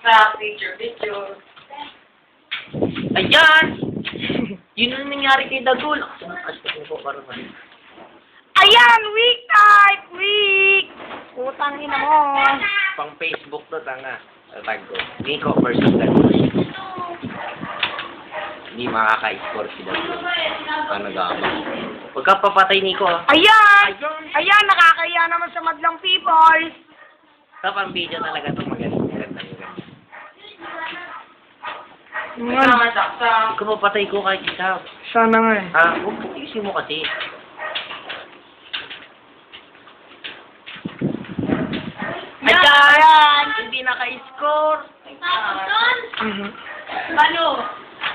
Saksak, picture. Ayan! Yun ang nangyari kay Dagol. Aspect mo po, parang ano. Ayan! Weak type! Weak! Putang ina mo. Pang Facebook to, tanga. Tag ko. Nico versus Dagol. Hindi makaka-score si Dagol. Ano gama? Huwag ka papatay, Nico, ah. Ayan! Ayan! Nakakaya naman sa madlang people. Sa pang video talaga itong magaling. Maganda yung ganyan. Kasama, saksak. Ikaw mapatay ko kahit isa. Sana nga eh. Ah, huwag mo isin mo kasi. Ayan! Hindi naka-score. Ano?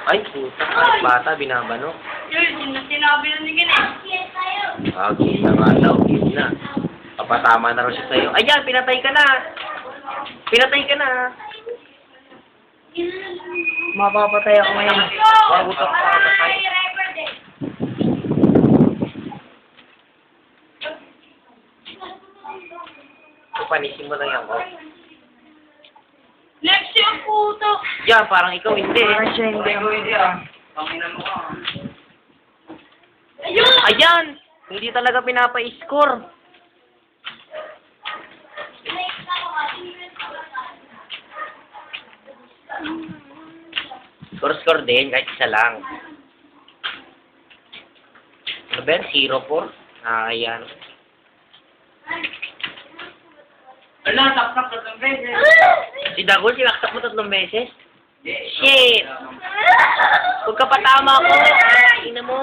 Ay, puta. Kahit bata, binabano. Yun, sinabi na ni Gine. Ah, game na nga daw. Game na. Papatama na rin siya sa'yo. Ayan, pinatay ka na. Pinatay ka na. Mapapatay ako ngayon. Mabutok ka, patay. Panisin mo lang yan ko. Next yung puto. Yan, parang ikaw hindi. Parang siya hindi. Hindi ah. Panginan mo ka. Ayun! Ayan! Hindi talaga pinapa-score. Score din, kahit isa lang. Ano ba yan? 0-4? Ah, ayan. Wala, saksak ka ng beses. Si Dagol, sinaksak mo 3 beses? Shit! Huwag ka patama ko! Ina mo!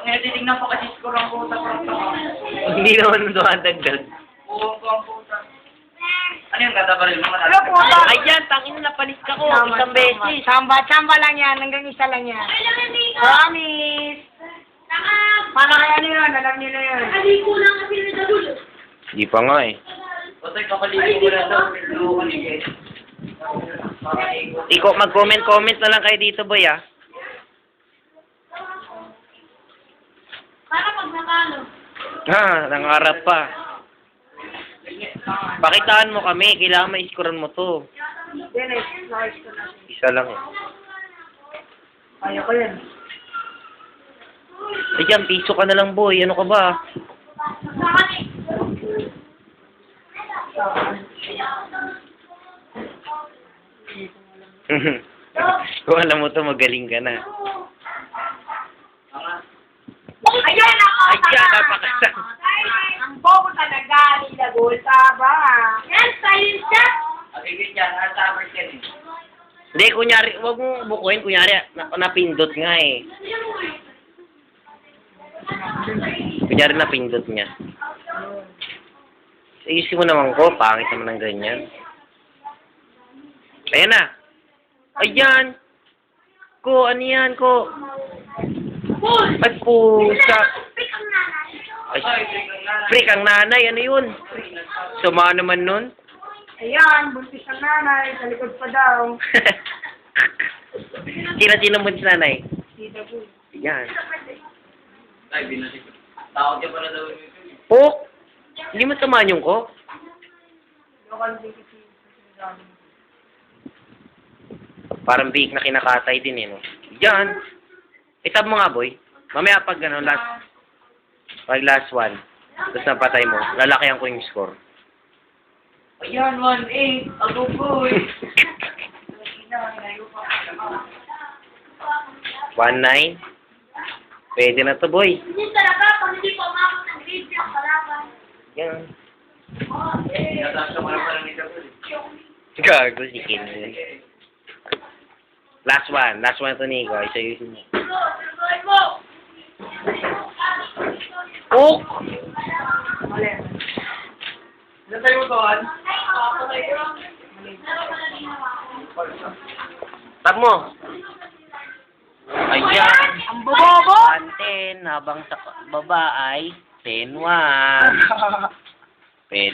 Ang titignan pa kasi score ang puta. Hindi naman dumadagdag. Oo, ang puta. Ano yung ganda pa rin? Ano puta? Ayan, tangin na napalis ka ko. Isang beses. Samba lang yan. Hanggang isa lang yan. Promise! Para kaya ano yun? Alam niyo na yun. Hindi pa nga eh. Otoy, kapaligo mo na ito. Luho ka ni Gine. Mag-comment na lang kayo dito, boy, ah. Para pag natalo. Ha, nangarap pa. Pakitaan mo kami. Kailangan ma-scorean mo to. Yan eh. Nice ko na. Isa lang eh. Ayaw ko yan. Ayan, piso ka na lang, boy. Ano ka ba? Kung alam mo to, magaling ka na. Ayan ako! Ayan, napakasang. Ang bobo talaga ni Dagol. Taba. Yan, silent shot. Agigit yan, nasa-average yan eh. Hindi, kunyari, huwag mo bukuhin. Kunyari, napindot nga eh. Kunyari, napindot niya. Ayusin mo naman ko. Pangit naman ng ganyan. Ayan na. Ayan. Ko, ano yan, ko? Ay, pusa. Ay, freak ang nanay. Ano yun? Suma naman nun. Ayan, buntis ang nanay. Sa likod pa daw. Sino mo si nanay? Si Dagol. Ayan. Ay, binasik. Tawag niya pala daw yung ito. Pok! Hindi mo tamaan yung ko? Local din kasi. Parang big na kinakatay din eh, no? Yan. Itab mo nga, boy. Mamaya pag ano, last one, tapos napatay mo, lalakihan ko yung score. Ayan, 1-8. Ako boy. 1-9. Pwede na to, boy. Hindi talaga, pag hindi pa umabot ng grade yung kalaban. Yan. Natasa mo na pala ni Dagol. Gago si Ken. Last one to Nico. Isayusin mo. Pok! Mali. Ano tayo mo doon? Tab mo. Ayan. Ang bobobo! 1-10 habang sa baba ay 10-1. Pwede.